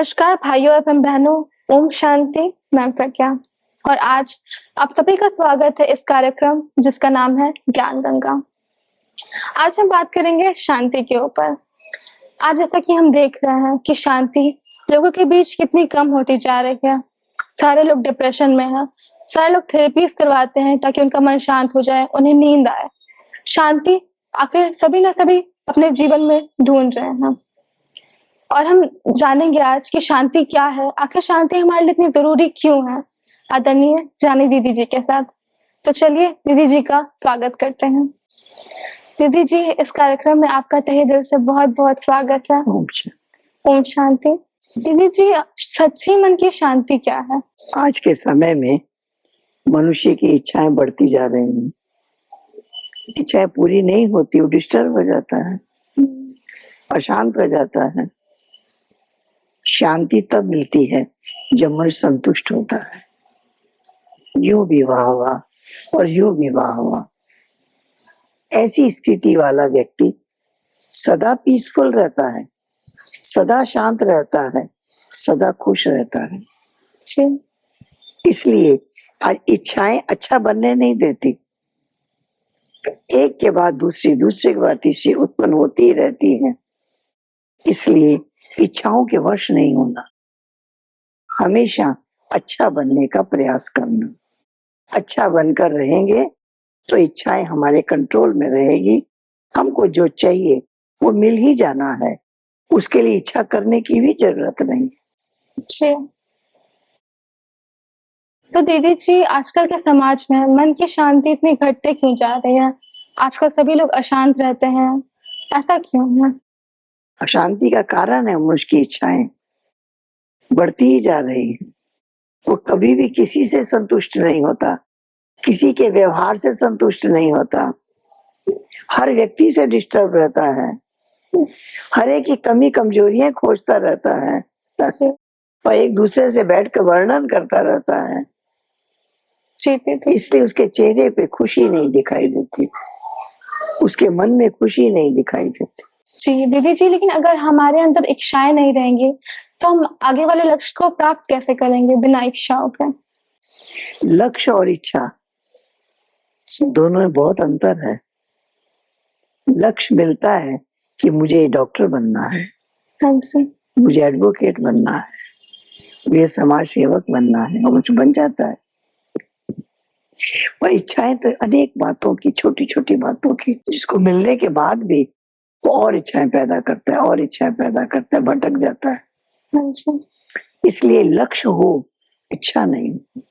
नमस्कार भाइयों एवं बहनों, ओम शांति। मैं प्रज्ञा और आज आप सभी का स्वागत है इस कार्यक्रम जिसका नाम है ज्ञान गंगा। आज हम बात करेंगे शांति के ऊपर। आज जैसा कि हम देख रहे हैं कि शांति लोगों के बीच कितनी कम होती जा रही है। सारे लोग डिप्रेशन में हैं, सारे लोग थेरेपीज करवाते हैं ताकि उनका मन शांत हो जाए, उन्हें नींद आए। शांति आखिर सभी ना सभी अपने जीवन में ढूंढ रहे हैं और हम जानेंगे आज कि शांति क्या है, आखिर शांति हमारे लिए इतनी जरूरी क्यों है, आदरणीय रानी दीदी जी के साथ। तो चलिए दीदी जी का स्वागत करते हैं। दीदी जी, इस कार्यक्रम में आपका तहे दिल से बहुत बहुत स्वागत है। ओम शांति। दीदी जी, सच्ची मन की शांति क्या है? आज के समय में मनुष्य की इच्छाएं बढ़ती जा रही हैं। इच्छाएं पूरी नहीं होती, वो डिस्टर्ब हो जाता है, अशांत हो जाता है। शांति तब मिलती है जब मनुष्य संतुष्ट होता है। यूं विवाह हुआ और यूं विवाह हुआ, ऐसी स्थिति वाला व्यक्ति सदा पीसफुल रहता है, सदा शांत रहता है, सदा खुश रहता है। इसलिए आज इच्छाएं अच्छा बनने नहीं देती, एक के बाद दूसरी, दूसरे के बाद तीसरी उत्पन्न होती ही रहती है। इसलिए इच्छाओं के वश नहीं होना, हमेशा अच्छा बनने का प्रयास करना। अच्छा बनकर रहेंगे तो इच्छाएं हमारे कंट्रोल में रहेगी। हमको जो चाहिए वो मिल ही जाना है, उसके लिए इच्छा करने की भी जरूरत नहीं है। तो दीदी जी, आजकल के समाज में मन की शांति इतनी घटते क्यों जा रही है? आजकल सभी लोग अशांत रहते हैं, ऐसा क्यों है? अशांति का कारण है मनुष्य की इच्छाएं बढ़ती ही जा रही है। वो कभी भी किसी से संतुष्ट नहीं होता, किसी के व्यवहार से संतुष्ट नहीं होता, हर व्यक्ति से डिस्टर्ब रहता है, हर एक की कमी कमजोरियां खोजता रहता है और एक दूसरे से बैठकर वर्णन करता रहता है। इसलिए उसके चेहरे पे खुशी नहीं दिखाई देती, उसके मन में खुशी नहीं दिखाई देती। जी दीदी जी, लेकिन अगर हमारे अंदर इच्छाएं नहीं रहेंगी तो हम आगे वाले लक्ष्य को प्राप्त कैसे करेंगे बिना इच्छाओं के? लक्ष्य और इच्छा दोनों में बहुत अंतर है। लक्ष्य मिलता है कि मुझे डॉक्टर बनना है, मुझे एडवोकेट बनना है, मुझे समाज सेवक बनना है, और मुझे बन जाता है। और इच्छाएं तो अनेक बातों की, छोटी छोटी बातों की, जिसको मिलने के बाद भी वो और इच्छाएं पैदा करता है, और इच्छाएं पैदा करता है, भटक जाता है। इसलिए लक्ष्य हो, इच्छा नहीं।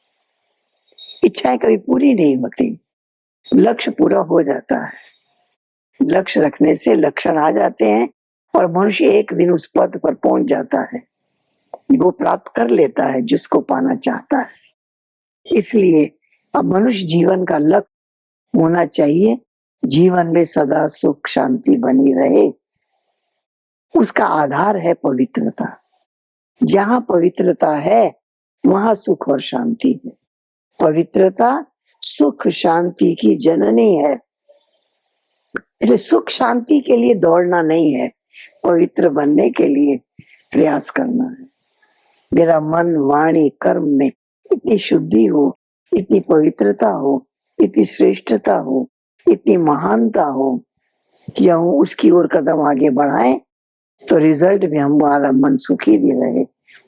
इच्छाएं कभी पूरी नहीं होती, लक्ष्य पूरा हो जाता है। लक्ष्य रखने से लक्षण आ जाते हैं और मनुष्य एक दिन उस पद पर पहुंच जाता है, वो प्राप्त कर लेता है जिसको पाना चाहता है। इसलिए अब मनुष्य जीवन का लक्ष्य होना चाहिए, जीवन में सदा सुख शांति बनी रहे। उसका आधार है पवित्रता। जहां पवित्रता है वहां सुख और शांति है। पवित्रता सुख शांति की जननी है। इसलिए सुख शांति के लिए दौड़ना नहीं है, पवित्र बनने के लिए प्रयास करना है। मेरा मन वाणी कर्म में इतनी शुद्धि हो, इतनी पवित्रता हो, इतनी श्रेष्ठता हो, इतनी महानता हो कि हम उसकी ओर कदम आगे बढ़ाएं तो रिजल्ट में हमारा मन सुखी भी रहे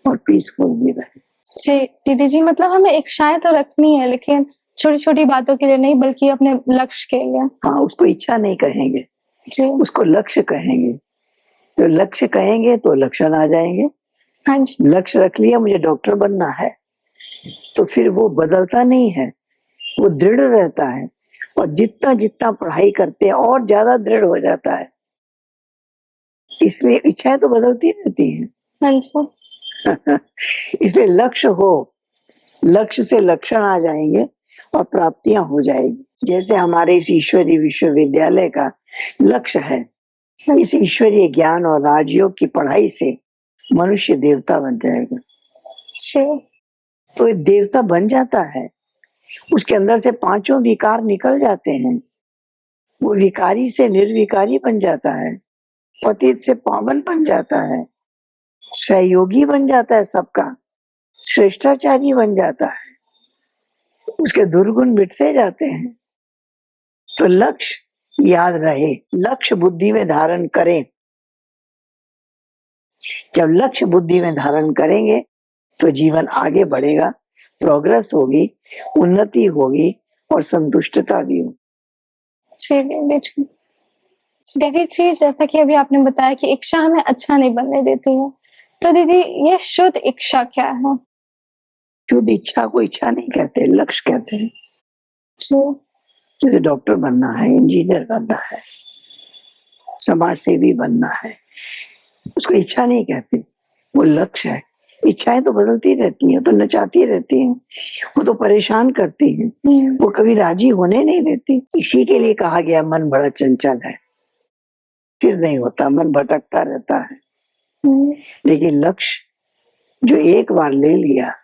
और पीसफुल भी रहे। जी दीदी जी, मतलब हमें इच्छाएं तो रखनी है, लेकिन छोटी छोटी बातों के लिए नहीं, बल्कि अपने लक्ष्य के लिए। हाँ, उसको इच्छा नहीं कहेंगे जी, उसको लक्ष्य कहेंगे। तो लक्ष्य कहेंगे तो लक्षण आ जाएंगे। हाँ जी। लक्ष्य रख लिया मुझे डॉक्टर बनना है, तो फिर वो बदलता नहीं है, वो दृढ़ रहता है, और जितना जितना पढ़ाई करते हैं और ज्यादा दृढ़ हो जाता है। इसलिए इच्छाएं तो बदलती रहती हैं। हाँ जी। इसलिए लक्ष्य हो, लक्ष्य से लक्षण आ जाएंगे और प्राप्तियां हो जाएगी। जैसे हमारे इस ईश्वरीय विश्वविद्यालय का लक्ष्य है, इस ईश्वरीय ज्ञान और राजयोग की पढ़ाई से मनुष्य देवता बन जाएगा। तो देवता बन जाता है, उसके अंदर से पांचों विकार निकल जाते हैं, वो विकारी से निर्विकारी बन जाता है, पतित से पावन बन जाता है, सहयोगी बन जाता है सबका, श्रेष्ठाचारी बन जाता है, उसके दुर्गुण मिटते जाते हैं। तो लक्ष्य याद रहे, लक्ष्य बुद्धि में धारण करें। जब लक्ष्य बुद्धि में धारण करेंगे तो जीवन आगे बढ़ेगा, प्रोग्रेस होगी, उन्नति होगी और संतुष्टता भी होगी। जी दीदी जी। दीदी जी, जैसा कि अभी आपने बताया कि इच्छा हमें अच्छा नहीं बनने देती है, तो दीदी ये शुद्ध इच्छा क्या है? शुद्ध इच्छा को इच्छा नहीं कहते, लक्ष्य कहते हैं। जी। जैसे डॉक्टर बनना है, इंजीनियर बनना है, समाज सेवी बनना है, उसको इच्छा नहीं कहते, वो लक्ष्य है। इच्छाएं तो बदलती रहती हैं, तो नचाती रहती हैं, वो तो परेशान करती हैं, वो कभी राजी होने नहीं देती। इसी के लिए कहा गया मन बड़ा चंचल है, फिर नहीं होता, मन भटकता रहता है। लेकिन लक्ष्य जो एक बार ले लिया,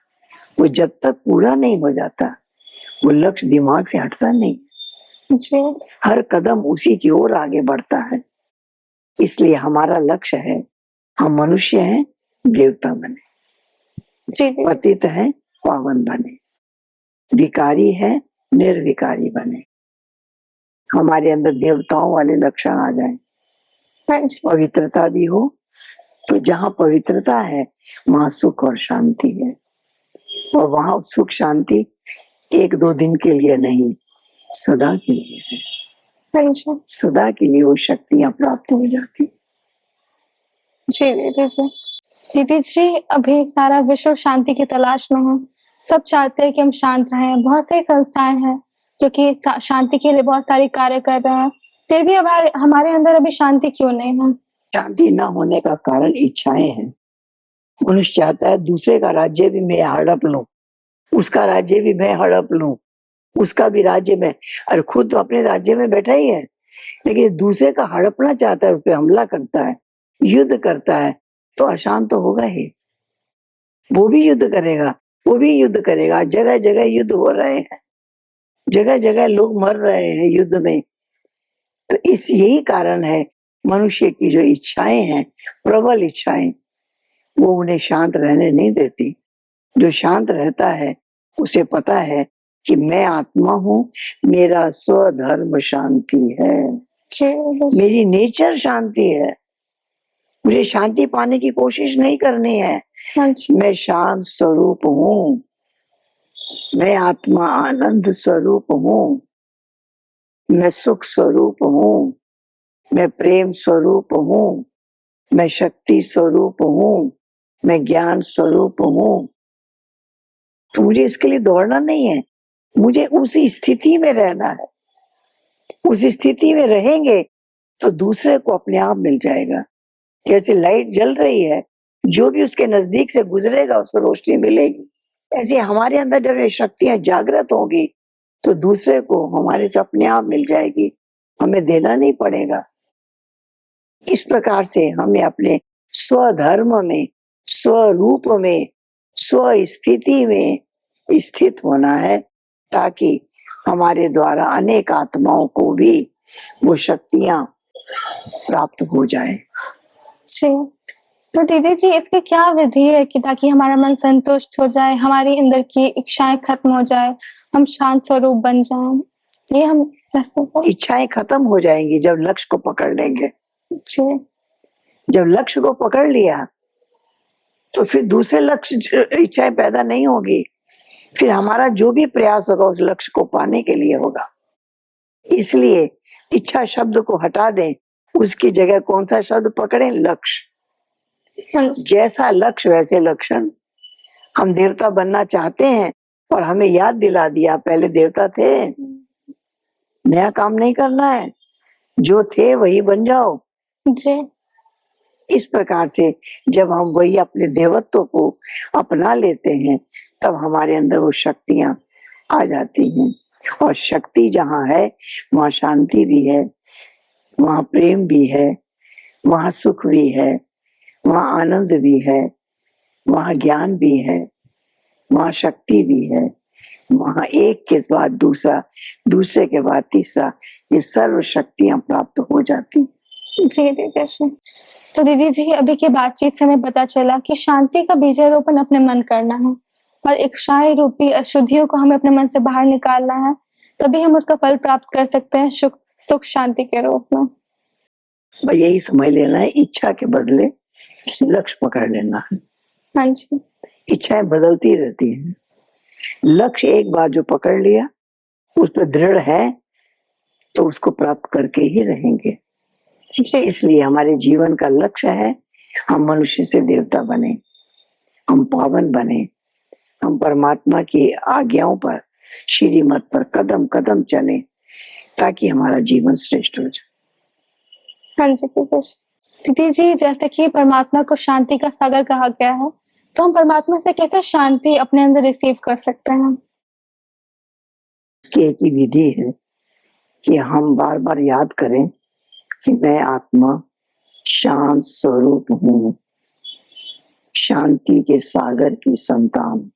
वो जब तक पूरा नहीं हो जाता, वो लक्ष्य दिमाग से हटता नहीं। जी। हर कदम उसी की ओर आगे बढ़ता है। इसलिए हमारा लक्ष्य है, हम मनुष्य हैं, देवता बने, जी। पतित है, पावन बने, विकारी है, निर्विकारी बने। हमारे अंदर देवताओं वाले लक्षण आ जाए, पवित्रता भी हो। तो जहाँ पवित्रता है वहां सुख और शांति है, और वहां सुख शांति एक दो दिन के लिए नहीं, सदा के लिए है। सदा के लिए वो शक्तियां प्राप्त हो जाती। जी दीदी जी। दीदी जी, अभी सारा विश्व शांति की तलाश में है। सब चाहते हैं कि हम शांत रहें। बहुत सारी संस्थाएं हैं जो कि शांति के लिए बहुत सारे कार्य कर रहे हैं। फिर भी हमारे हमारे अंदर अभी शांति क्यों नहीं है? शांति न होने का कारण इच्छाएं हैं। मनुष्य चाहता है दूसरे का राज्य भी मैं हड़प लूं, उसका राज्य भी मैं हड़प लूं, उसका भी राज्य में। अरे खुद तो अपने राज्य में बैठा ही है, लेकिन दूसरे का हड़पना चाहता है, उस पर हमला करता है, युद्ध करता है, तो अशांत तो होगा ही। वो भी युद्ध करेगा, वो भी युद्ध करेगा। जगह जगह युद्ध हो रहे हैं, जगह जगह लोग मर रहे हैं युद्ध में। तो यही कारण है, मनुष्य की जो इच्छाएं हैं, प्रबल इच्छाएं, वो उन्हें शांत रहने नहीं देती। जो शांत रहता है उसे पता है कि मैं आत्मा हूँ, मेरा स्वधर्म शांति है, मेरी नेचर शांति है, मुझे शांति पाने की कोशिश नहीं करनी है। मैं शांत स्वरूप हूँ, मैं आत्मा आनंद स्वरूप हूँ, मैं सुख स्वरूप हूँ, मैं प्रेम स्वरूप हूँ, मैं शक्ति स्वरूप हूँ, मैं ज्ञान स्वरूप हूँ। तो मुझे इसके लिए दौड़ना नहीं है, मुझे उस स्थिति में रहना है। उस स्थिति में रहेंगे तो दूसरे को अपने आप मिल जाएगा। जैसे लाइट जल रही है, जो भी उसके नजदीक से गुजरेगा उसको रोशनी मिलेगी। ऐसे हमारे अंदर जब ये शक्तियां जागृत होंगी तो दूसरे को हमारे से अपने आप मिल जाएगी, हमें देना नहीं पड़ेगा। इस प्रकार से हमें अपने स्वधर्म में, स्वरूप में, स्व स्थिति में स्थित होना है, ताकि हमारे द्वारा अनेक आत्माओं को भी वो शक्तियां प्राप्त हो जाए। जी। तो दीदी जी, इसकी क्या विधि है कि ताकि हमारा मन संतुष्ट हो जाए, हमारी अंदर की इच्छाएं खत्म हो जाए, हम शांत स्वरूप बन जाएं? ये हम इच्छाएं खत्म हो जाएंगी जब लक्ष्य को पकड़ लेंगे। जी। जब लक्ष्य को पकड़ लिया तो फिर दूसरे लक्ष्य इच्छाएं पैदा नहीं होगी। फिर हमारा जो भी प्रयास होगा उस लक्ष्य को पाने के लिए होगा। इसलिए इच्छा शब्द को हटा दें, उसकी जगह कौन सा शब्द पकड़ें? लक्ष्य। जैसा लक्ष्य वैसे लक्षण। हम देवता बनना चाहते हैं और हमें याद दिला दिया पहले देवता थे, नया काम नहीं करना है, जो थे वही बन जाओ। जी। इस प्रकार से जब हम वही अपने देवत्व को अपना लेते हैं तब हमारे अंदर वो शक्तियां आ जाती हैं। और शक्ति जहाँ है वहाँ शांति भी है, वहाँ प्रेम भी है, वहाँ सुख भी है, वहाँ आनंद भी है, वहाँ ज्ञान भी है, वहाँ शक्ति भी है, वहाँ एक के बाद दूसरा, दूसरे के बाद तीसरा, ये सर्व शक्तियां प्राप्त हो जाती। जी दीदी जी। तो दीदी जी, अभी की बातचीत से हमें पता चला कि शांति का बीजारोपण अपने मन करना है और इच्छाएं रूपी अशुद्धियों को हमें अपने मन से बाहर निकालना है, तभी हम उसका फल प्राप्त कर सकते हैं सुख शांति के रूप में। बस यही समझ लेना है, इच्छा के बदले लक्ष्य पकड़ लेना है। हाँ जी। इच्छाएं बदलती रहती हैं, लक्ष्य एक बार जो पकड़ लिया उस पर दृढ़ है तो उसको प्राप्त करके ही रहेंगे। जी। इसलिए हमारे जीवन का लक्ष्य है हम मनुष्य से देवता बने, हम पावन बने, हम परमात्मा की आज्ञाओं पर, श्रीमत पर कदम कदम चले ताकि हमारा जीवन श्रेष्ठ हो जाए। हाँ जी दीदी जी। दीदी जी, जैसे कि परमात्मा को शांति का सागर कहा गया है, तो हम परमात्मा से कैसे शांति अपने अंदर रिसीव कर सकते हैं? इसकी एक ही विधि है कि हम बार बार याद करें कि मैं आत्मा शांत स्वरूप हूँ, शांति के सागर की संतान।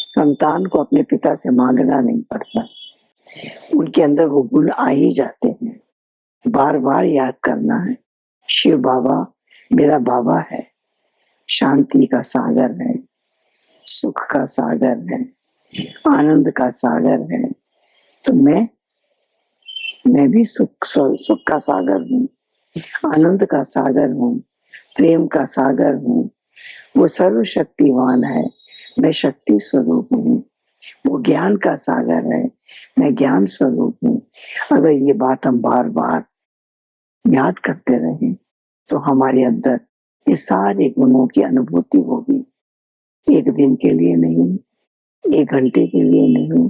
संतान को अपने पिता से मांगना नहीं पड़ता, उनके अंदर वो गुण आ ही जाते हैं। बार बार याद करना है, शिव बाबा मेरा बाबा है, शांति का सागर है, सुख का सागर है, आनंद का सागर है। तो मैं भी सुख का सागर हूँ, आनंद का सागर हूँ, प्रेम का सागर हूँ। वो सर्वशक्तिवान है, मैं शक्ति स्वरूप हूँ। वो ज्ञान का सागर है, मैं ज्ञान स्वरूप हूँ। अगर ये बात हम बार बार याद करते रहें तो हमारे अंदर ये सारे गुणों की अनुभूति होगी। एक दिन के लिए नहीं, एक घंटे के लिए नहीं,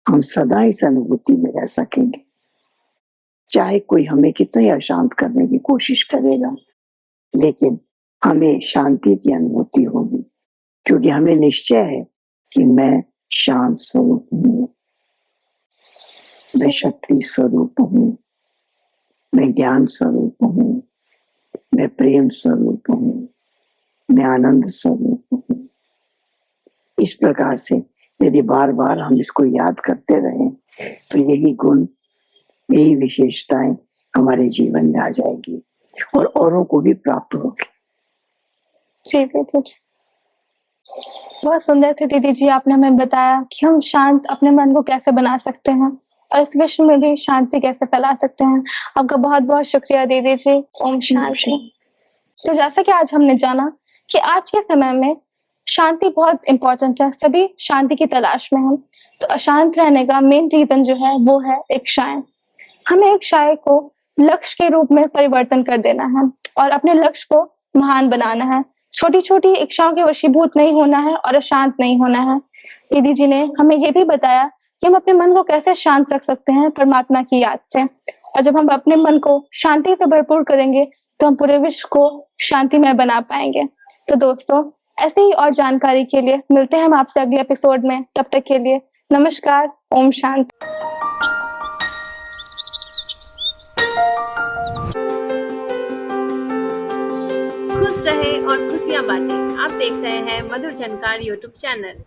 हम सदा इस अनुभूति में रह सकेंगे। चाहे कोई हमें कितना ही अशांत करने की कोशिश करेगा, लेकिन हमें शांति की अनुभूति होगी, क्योंकि हमें निश्चय है कि मैं शांत स्वरूप हूँ, मैं शक्ति स्वरूप हूँ, मैं ज्ञान स्वरूप हूँ, मैं प्रेम स्वरूप हूँ, मैं आनंद स्वरूप हूँ। इस प्रकार से यदि बार बार हम इसको याद करते रहें तो यही गुण, यही विशेषताएं हमारे जीवन में आ जाएगी और औरों को भी प्राप्त होगी। जी दीदी जी, बहुत सुंदर थे दीदी जी। आपने हमें बताया कि हम शांत अपने मन को कैसे बना सकते हैं और इस विश्व में भी शांति कैसे फैला सकते हैं। आपका बहुत बहुत शुक्रिया दीदी जी। ओम शांति। तो जैसा कि आज हमने जाना कि आज के समय में शांति बहुत इम्पोर्टेंट है, सभी शांति की तलाश में हैं। तो अशांत रहने का मेन रीजन जो है वो है इच्छाएं। हमें इच्छाएं को लक्ष्य के रूप में परिवर्तन कर देना है और अपने लक्ष्य को महान बनाना है। छोटी छोटी इच्छाओं के वशीभूत नहीं होना है और अशांत नहीं होना है। दीदी जी ने हमें ये भी बताया कि हम अपने मन को कैसे शांत रख सकते हैं परमात्मा की याद से, और जब हम अपने मन को शांति से भरपूर करेंगे तो हम पूरे विश्व को शांतिमय बना पाएंगे। तो दोस्तों, ऐसे ही और जानकारी के लिए मिलते हैं हम आपसे अगले एपिसोड में। तब तक के लिए नमस्कार। ओम शांति। खुश रहे और खुशियां बांटे। आप देख रहे हैं मधुर झनकार यूट्यूब चैनल।